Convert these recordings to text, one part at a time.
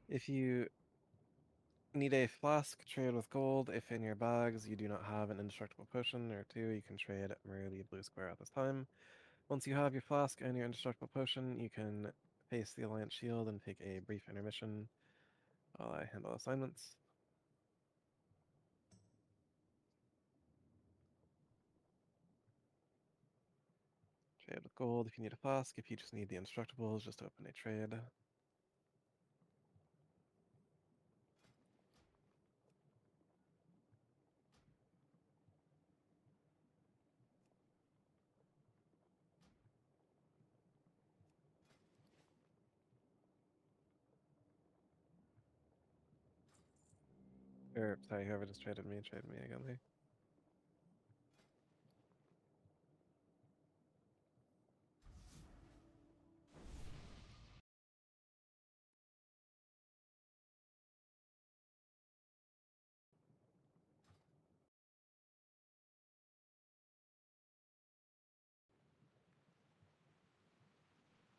If you need a flask, trade with gold. If in your bags you do not have an indestructible potion or two, you can trade merely blue square at this time. Once you have your flask and your indestructible potion, you can face the Alliance shield and take a brief intermission while I handle assignments. Trade with gold if you need a flask. If you just need the indestructibles, just open a trade. Or, sorry, whoever just traded me again here.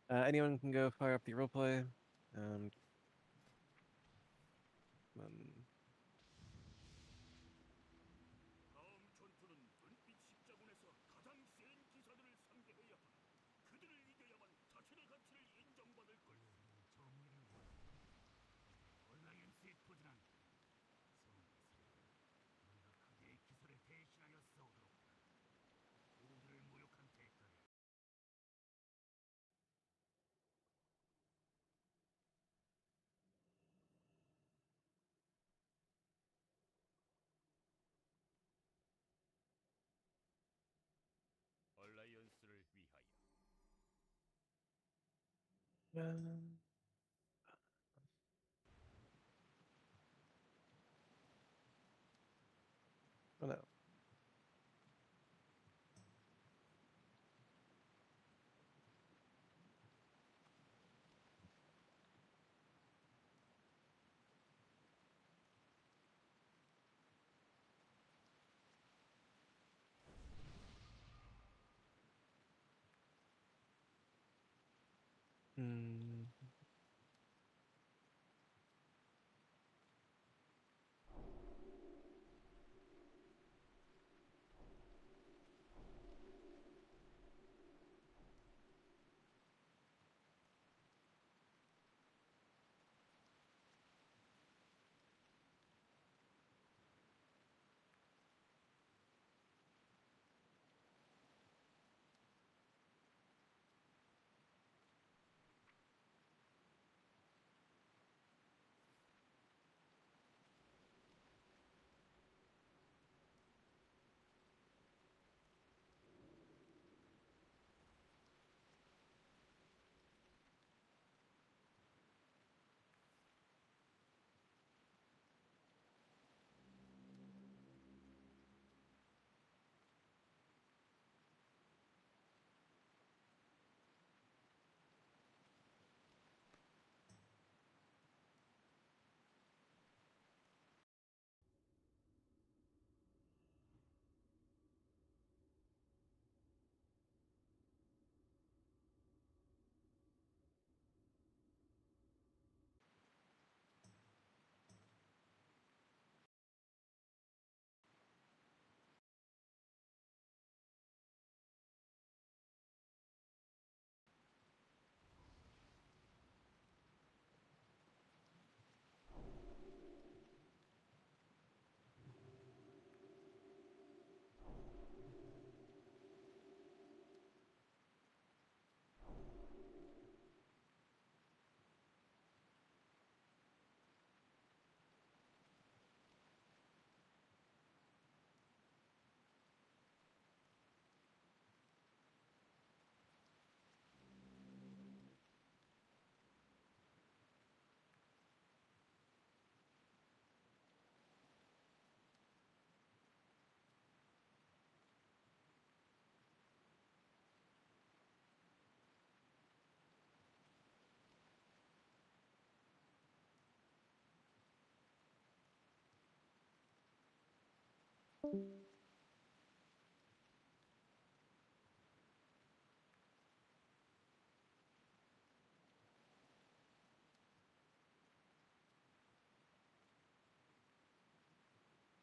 Anyone can go fire up the roleplay. Then 다음 전투는 은빛 십자군에서 가장 센 기사들을 상대해야 하다. 그들을 이겨야만 자신의 가치를 인정받을 걸. 정의를 얼라이언스에 도전한 성기사. 우리가 그대의 기술에 대신하여 싸우도록 하라. 우리를 모욕한 대가를. 얼라이언스를 위하여. oh no. Hmm.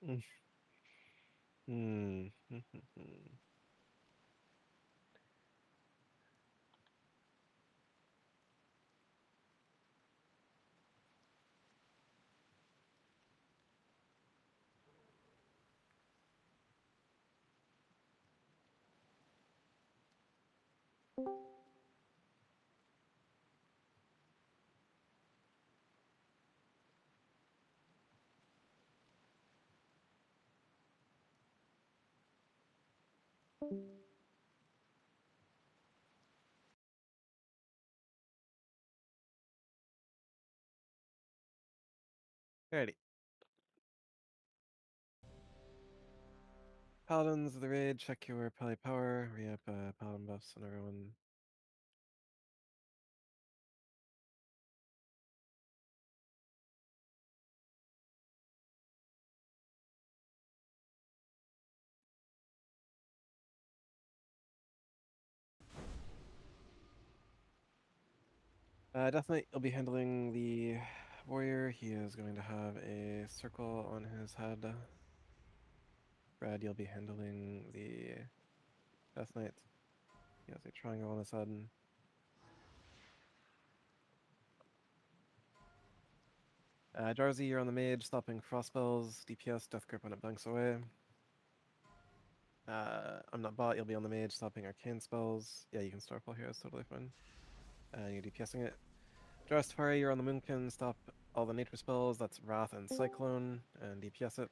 Hmm. Alrighty. Paladins of the raid, check your pally power, re-up paladin buffs on everyone. Death Knight will be handling the warrior. He is going to have a circle on his head. Brad, you'll be handling the Death Knight. He has a triangle on his head. Jarzi, you're on the mage, stopping frost spells, DPS, death grip when it blinks away. I'm not bot, you'll be on the mage, stopping arcane spells. Yeah, you can Starfall here, it's totally fine. You're DPSing it. Jarastafari, you're on the Moonkin, stop all the nature spells, that's Wrath and Cyclone, and DPS it.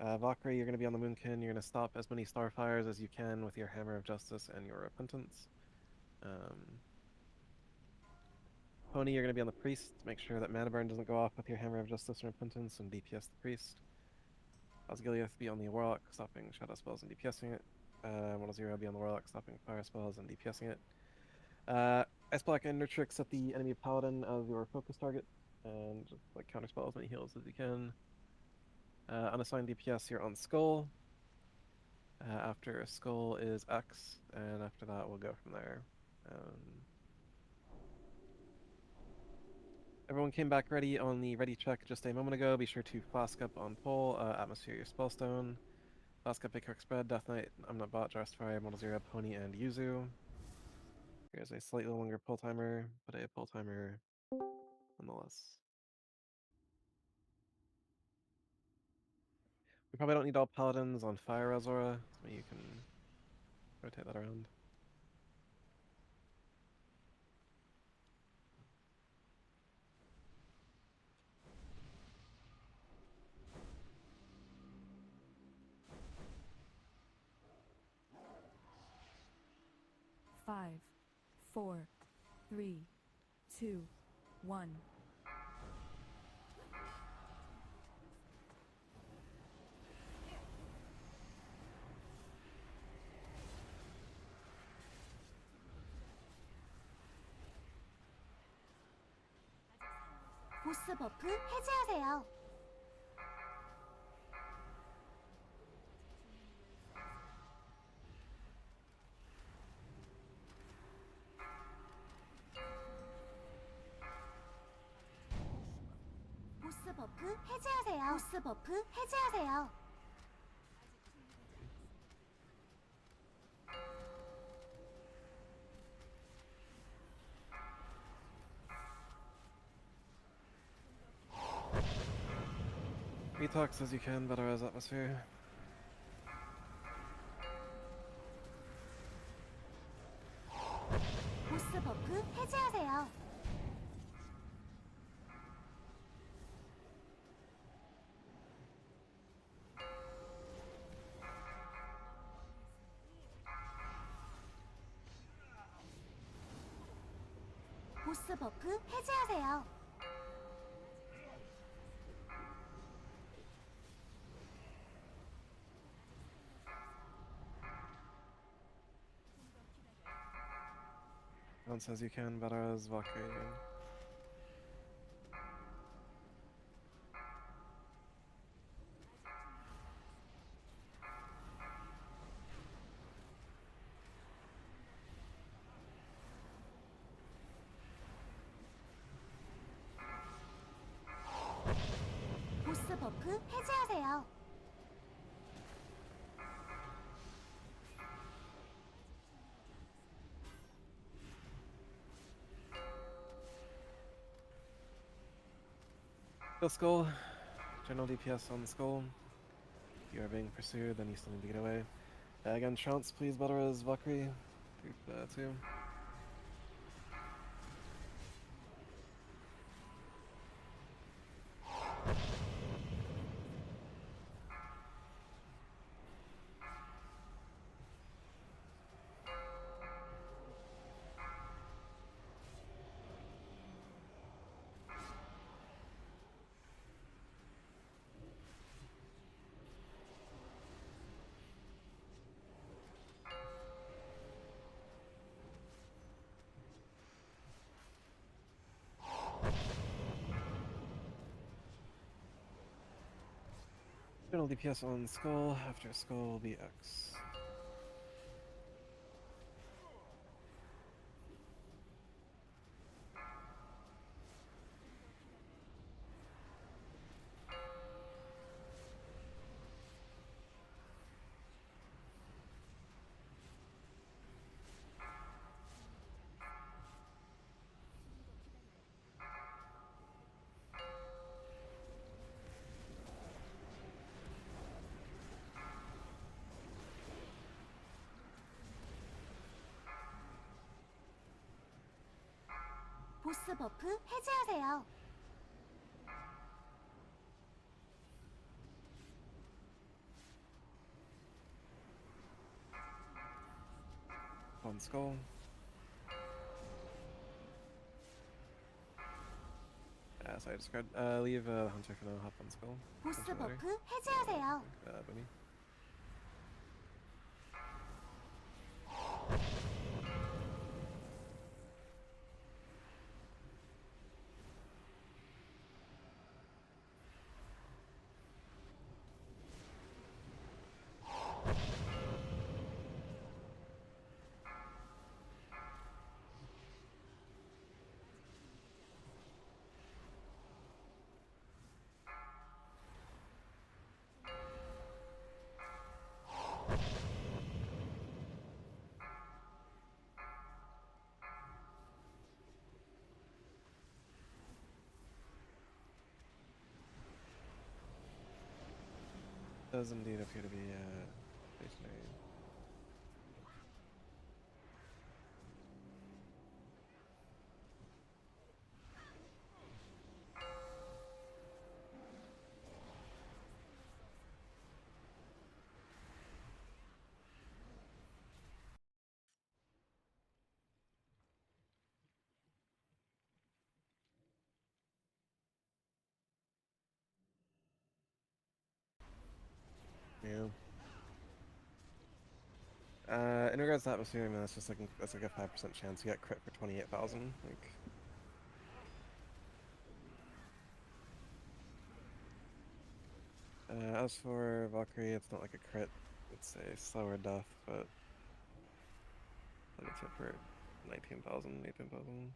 Valkyrie, you're going to be on the Moonkin, you're going to stop as many Starfires as you can with your Hammer of Justice and your Repentance. Pony, you're going to be on the Priest, make sure that Mana Burn doesn't go off with your Hammer of Justice and Repentance, and DPS the Priest. Osgiliath be on the Warlock, stopping Shadow spells and DPSing it. 1-0 be on the Warlock, stopping Fire spells and DPSing it. Ice Block and Nurture set the enemy Paladin as your focus target, and just like counterspell as many heals as you can. Unassigned DPS, you're on Skull. After Skull is X, and after that we'll go from there. Everyone came back ready on the ready check just a moment ago. Be sure to flask up on pull, Atmosphere your Spellstone. Flask up a quick spread, Death Knight, I'm not bot, Jarastafari, 1-0, Pony, and Yuzu. Here's a slightly longer pull timer, but a pull timer nonetheless. We probably don't need all paladins on Fire Azora, so you can rotate that around. Five, 4, 3, 2, 1. 보스 버프 해제하세요. 보스 버프 해제하세요. 보스 버프 해제하세요. Detox as you can, better as Atmosphere. 보스 버프 해제하세요. 보스 버프 해제하세요. Bounce as you can, better as Valkyrie. 보스 버프 해제하세요. Kill Skull. General DPS on Skull. If you are being pursued, then you still need to get away. Again, Trance, please butter as Valkyrie. Two. General DPS on Skull. After Skull will be X. 보스 버프 해제하세요. On Skull. So I discard. Leave Hunter for now. Hop on Skull. 보스 Hunter later. 버프 해제하세요. Bunny. Does indeed appear to be stationary. Yeah. In regards to atmosphere, I mean that's just like a 5% chance you get crit for 28,000. Like, as for Valkyrie, it's not like a crit; it's a slower death, but like it's hit for 19,000, 18,000.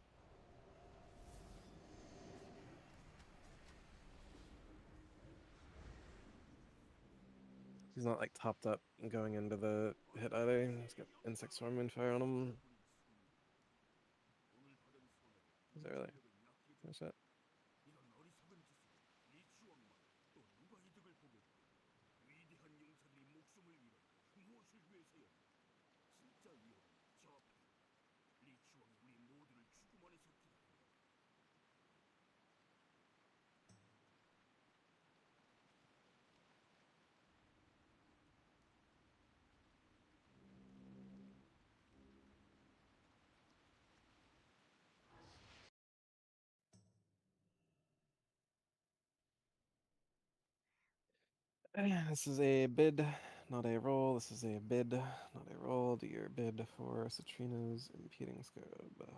He's not like topped up going into the hit either. He's got Insect Swarm and Fire on him. Is that really? What's that? 이런 어리석은 짓을 리치왕만 또 누가 이득을 보겠고 위대한 용사들이 목숨을 잃어 무엇을 위해서였나. 진짜 위험은 저 앞에. 리치왕이 우리 모두를 죽음 안에서 기다린다. This is a bid, not a roll. This is a bid, not a roll. Do your bid for Citrina's Impeding Scope.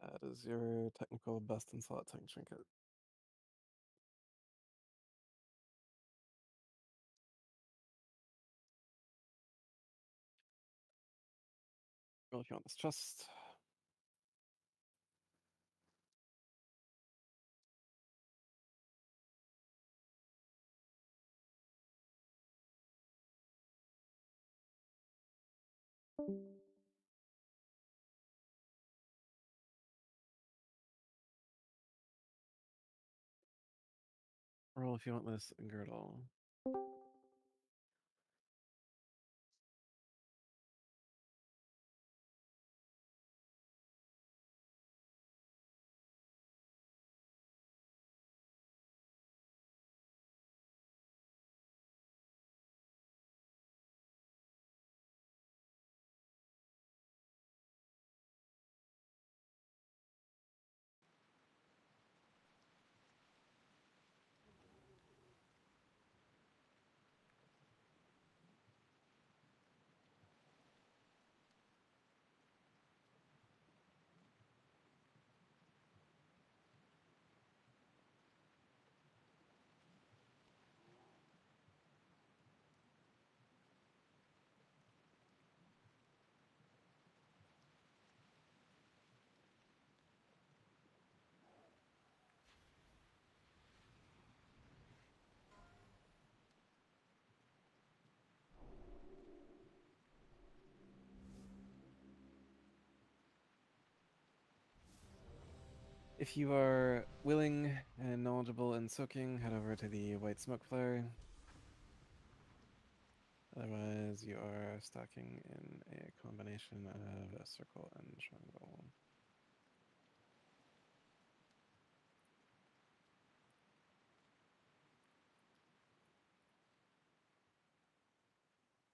That is your technical best in slot tank trinket. Roll if you want this chest. Roll if you want this girdle. If you are willing and knowledgeable in soaking, head over to the white smoke flare. Otherwise, you are stacking in a combination of a circle and triangle.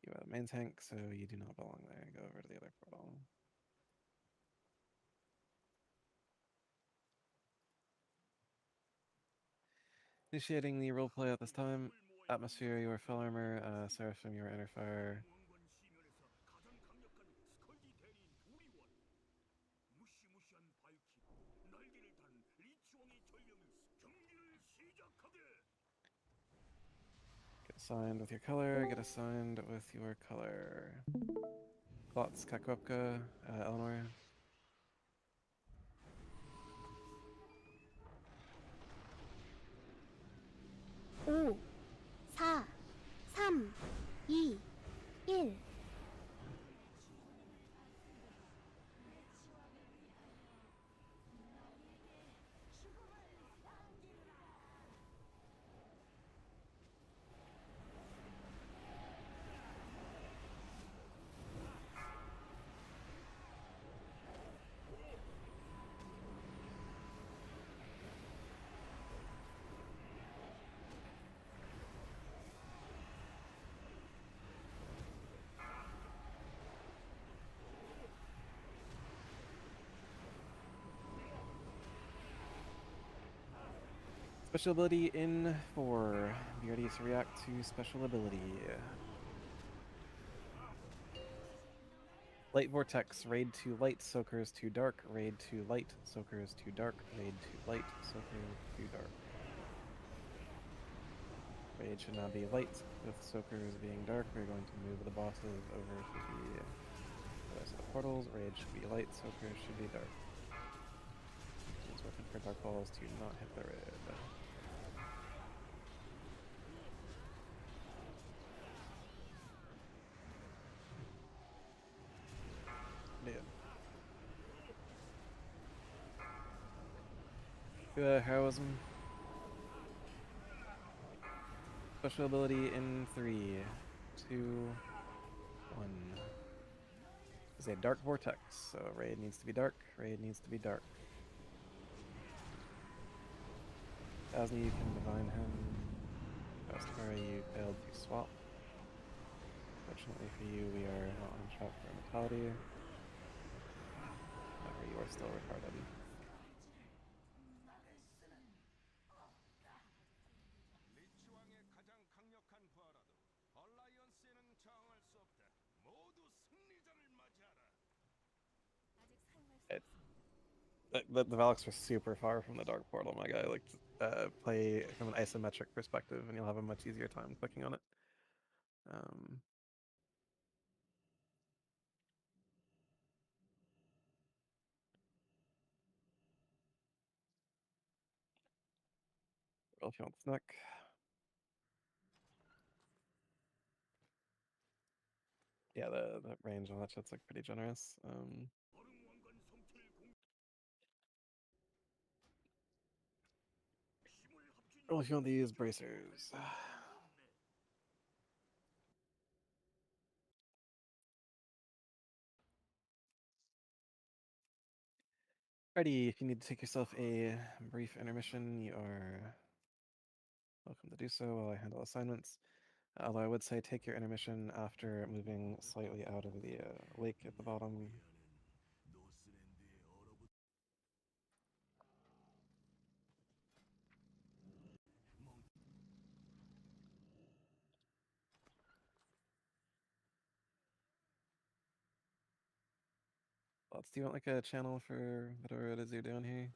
You are the main tank, so you do not belong there. Go over to the other portal. Initiating the roleplay at this time. Atmosphere, your full armor. Seraphim, your inner fire. 중앙관 시면에서 가장 강력한 스컬지 대리인 도리원. 무시무시한 발키리, 날개를 단 리치왕의 전령이 경기를 시작하게. Get assigned with your color. Get assigned with your color. Thoughts, Kakopka, Eleanor. 5, 4, 3, 2, 1. Special ability in 4. Be ready to react to special ability. Light Vortex. Raid to light, soakers to dark. Raid to light, soakers to dark. Raid to light, soakers to dark. Raid should now be light, with soakers being dark. We're going to move the bosses over to the rest of the portals. Raid should be light, soakers should be dark. It's working for dark balls to not hit the raid. Heroism. Special ability in 3, 2, 1. Is a dark vortex, so raid needs to be dark. Raid needs to be dark. Asni, you can divine him. Astara, you failed to swap. Fortunately for you, we are not on track for mortality. However, you are still retarded. 리치왕의 가장 강력한 부하라도 얼라이언스에는 저항할 수 없다. 모두 승리자를 맞이하라. The Valaks are super far from the Dark Portal, my guy. Like, play from an isometric perspective, and you'll have a much easier time clicking on it. Roll if you want snack. Yeah, the range on that shit's like pretty generous. 어릉왕관 성체의 공 힘을 합친 Roll if you want these 영웅이 bracers. 없네. Alrighty, if you need to take yourself a brief intermission, you are welcome to do so while I handle assignments. Although I would say take your intermission after moving slightly out of the lake at the bottom. Lots, do you want like a channel for whatever it is you're doing here?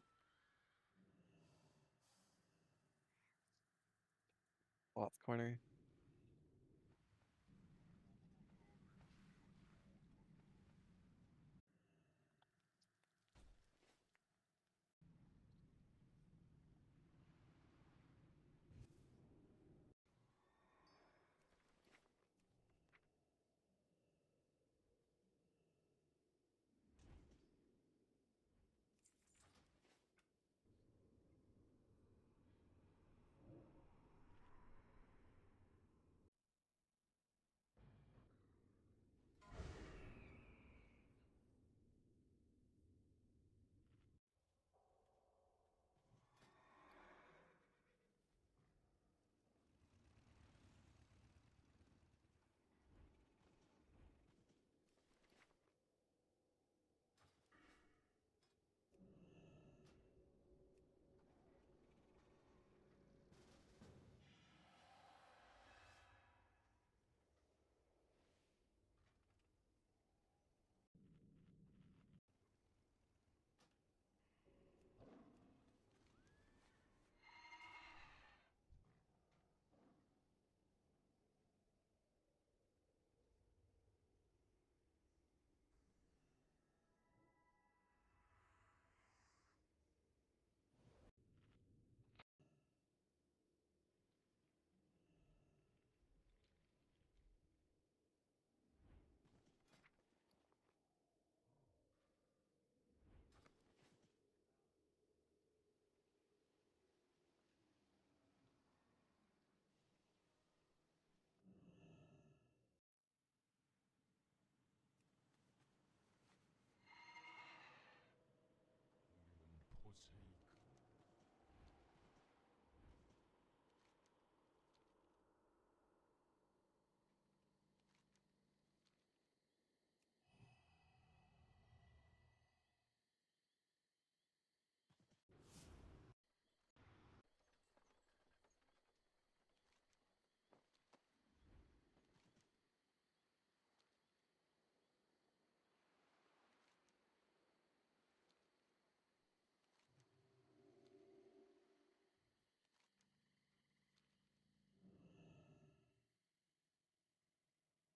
Lots corner.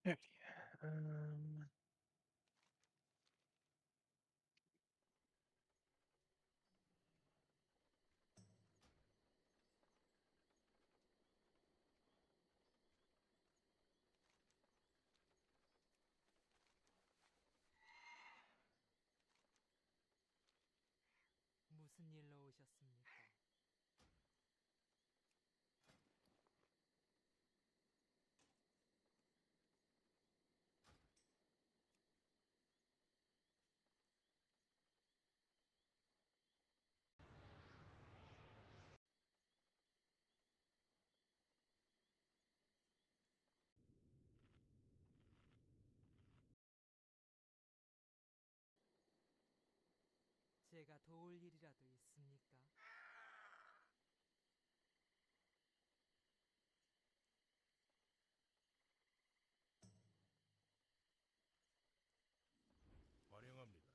Okay. 무슨 일로 오셨습니까? 제가 도울 일이라도 있습니까? 환영합니다.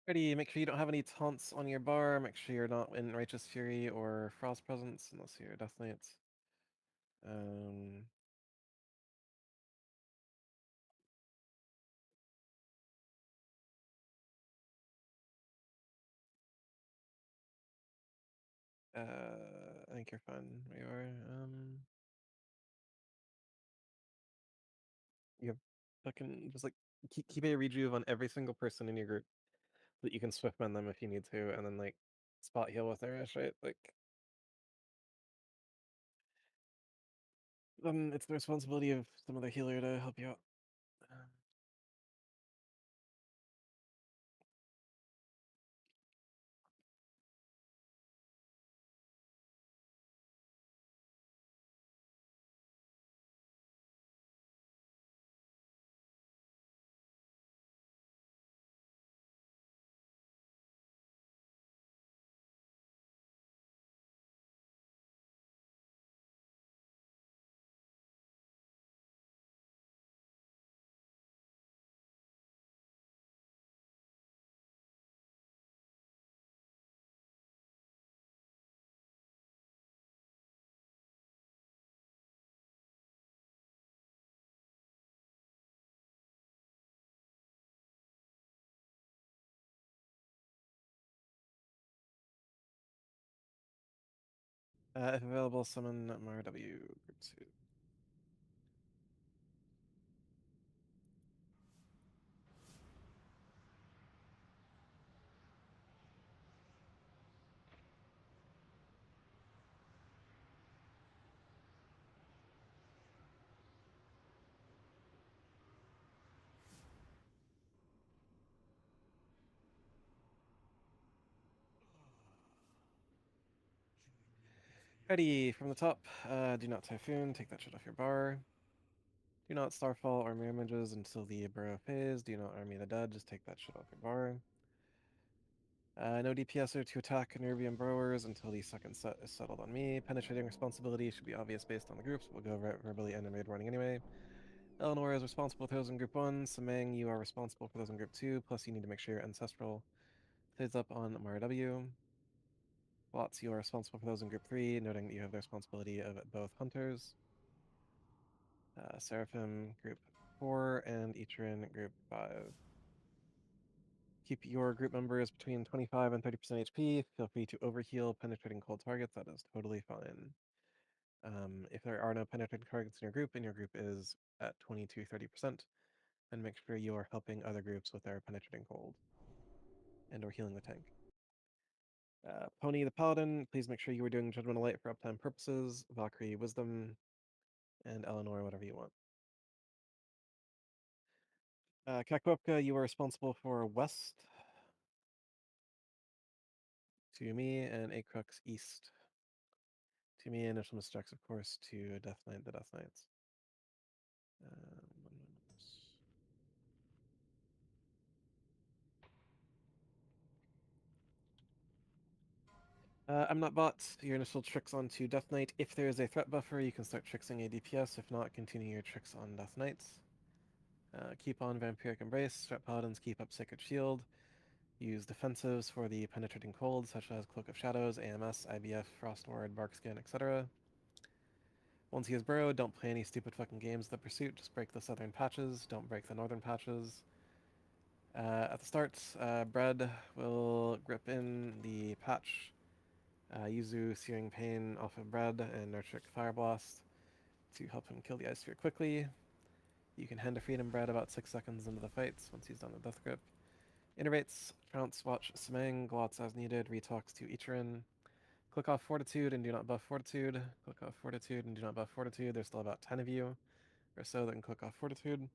Ready, make sure you don't have any taunts on your bar. Make sure you're not in Righteous Fury or Frost Presence, unless you're Death Knights. I think you're fine where you are. You have fucking just like keep a rejuve on every single person in your group that you can swift bend them if you need to, and then like spot heal with Arish, right? Like, it's the responsibility of some other healer to help you out. If available, summon MRW group 2. Ready, from the top, do not Typhoon, take that shit off your bar. Do not Starfall or Mirror Images until the Burrow phase. Do not Army the Dead, just take that shit off your bar. No DPSer to attack Nervian Burrowers until the second set is settled on me. Penetrating responsibility should be obvious based on the groups, but we'll go over it verbally and in raid warning anyway. Eleanor is responsible for those in Group 1. Samang, you are responsible for those in Group 2, plus you need to make sure your Ancestral stays up on MRW. Lots, you are responsible for those in Group 3, noting that you have the responsibility of both Hunters. Seraphim, Group 4, and Ichirin, Group 5. Keep your group members between 25 and 30% HP. Feel free to overheal penetrating cold targets. That is totally fine. If there are no penetrating targets in your group and your group is at 20 to 30%, then make sure you are helping other groups with their penetrating cold and or healing the tank. Pony the Paladin, please make sure you are doing Judgment of Light for uptime purposes. Valkyrie Wisdom, and Eleanor whatever you want. Kakwepka, you are responsible for West to me, and Acrux East to me, and Initial Misdex, of course, to Death Knight, the Death Knights. I'm not bot. Your initial tricks onto Death Knight. If there is a threat buffer, you can start tricksing a DPS. If not, continue your tricks on Death Knights. Keep on Vampiric Embrace. Strat Paladins keep up Sacred Shield. Use defensives for the penetrating cold, such as Cloak of Shadows, AMS, IBF, Frost Ward, Barkskin, etc. Once he is burrowed, don't play any stupid fucking games of the pursuit. Just break the southern patches. Don't break the northern patches. At the start, Bread will grip in the patch. Yuzu Searing Pain off of Bread and Nurtric Fire Blast to help him kill the Ice Sphere quickly. You can hand a Freedom Bread about 6 seconds into the fights once he's done the Death Grip. Innervates, Trounce, Watch, Samang, Glots as needed, Retox to Ichirin. Click off Fortitude and do not buff Fortitude. Click off Fortitude and do not buff Fortitude. There's still about 10 of you or so that can click off Fortitude.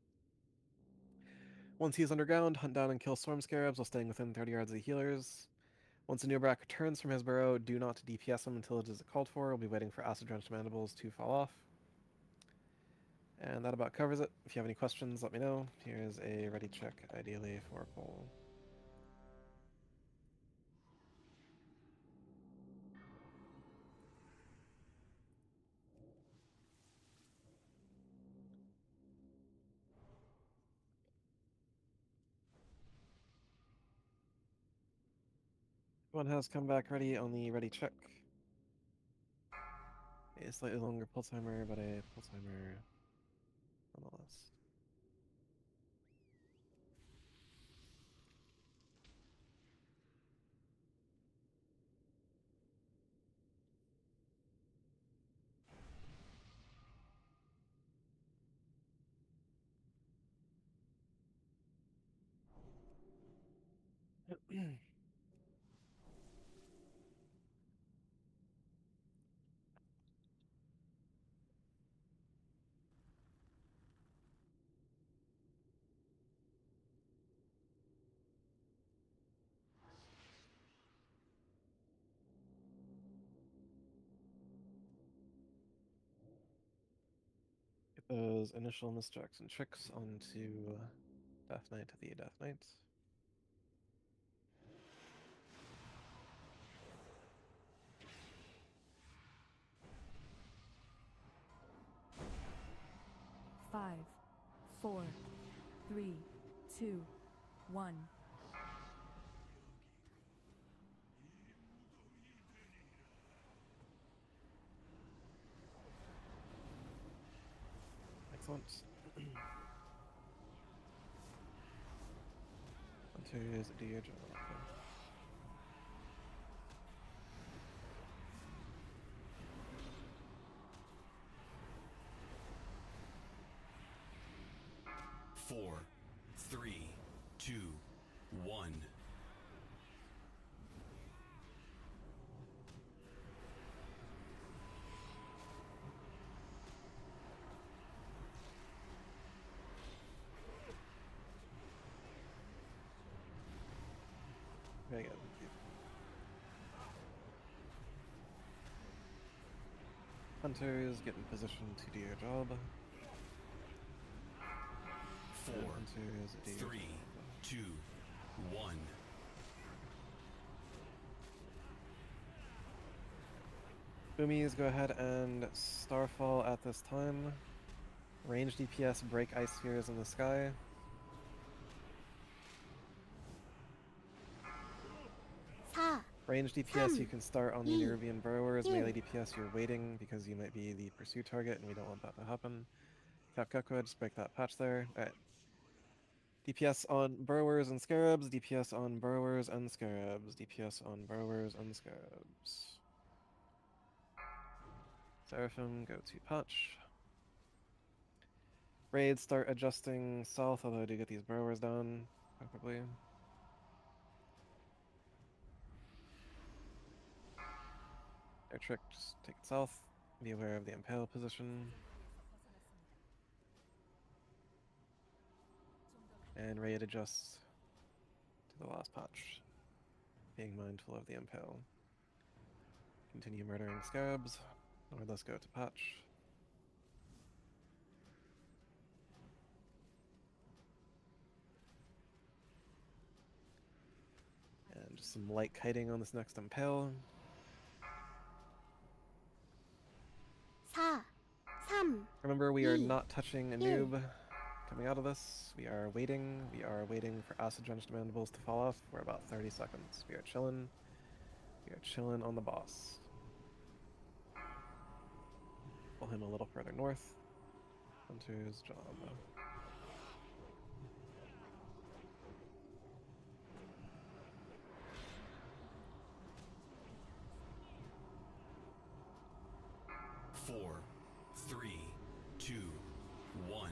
Once he's underground, hunt down and kill Storm Scarabs while staying within 30 yards of the healers. Once a Neobrak returns from his burrow, do not DPS him until it is called for. We'll be waiting for Acid Drenched Mandibles to fall off. And that about covers it. If you have any questions, let me know. Here's a ready check, ideally, for poll. One has come back ready on the ready check. A slightly longer pull timer, but a pull timer nonetheless. Get those initial misdirects and tricks onto Death Knight to the Death Knight. Five, 4, 3, 2, 1. Excellent. Hunters, do your job. Four, three, two, one. Very good. Hunters, get in position to do your job. Four, Hunters, do your three, job. two, one. Boomies, go ahead and Starfall at this time. Range DPS, break ice spheres in the sky. Range DPS you can start on the Nerubian Burrowers. Melee DPS you're waiting because you might be the pursue target and we don't want that to happen. Cap Gecko, just break that patch there. Alright. DPS on Burrowers and Scarabs, DPS on Burrowers and Scarabs, DPS on Burrowers and Scarabs. Seraphim, go to patch. Raids start adjusting south, although I do get these Burrowers down, preferably. Air trick, just take it south. Be aware of the Impale position. And raid adjusts to the last patch. Being mindful of the Impale. Continue murdering Scarabs, or let's go to patch. And just some light kiting on this next Impale. 4, 3, Remember, we are not touching a noob coming out of this. We are waiting. We are waiting for Acid Drenched Mandibles to fall off. We're about 30 seconds. We are chilling. We are chilling on the boss. Pull him a little further north. Hunter's job. 4, 3, 2, 1.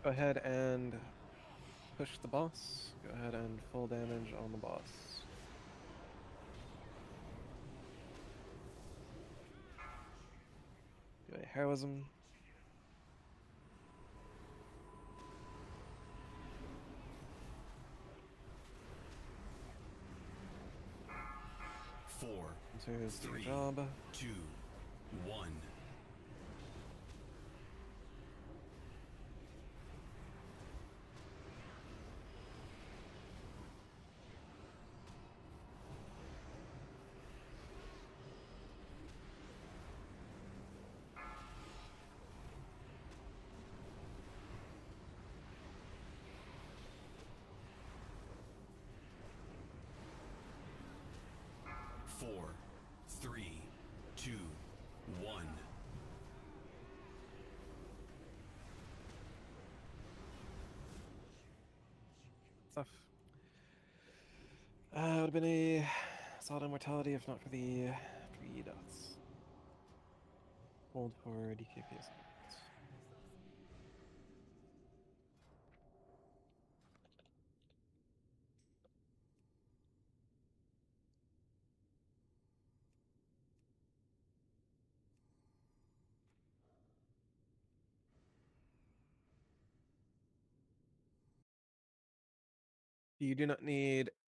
Go ahead and push the boss. Go ahead and full damage on the boss. Do a heroism. Four, Here's the three, job. 2, 1. stuff. Would have been a solid immortality if not for the 3 dots. Hold for DKPS. You do not need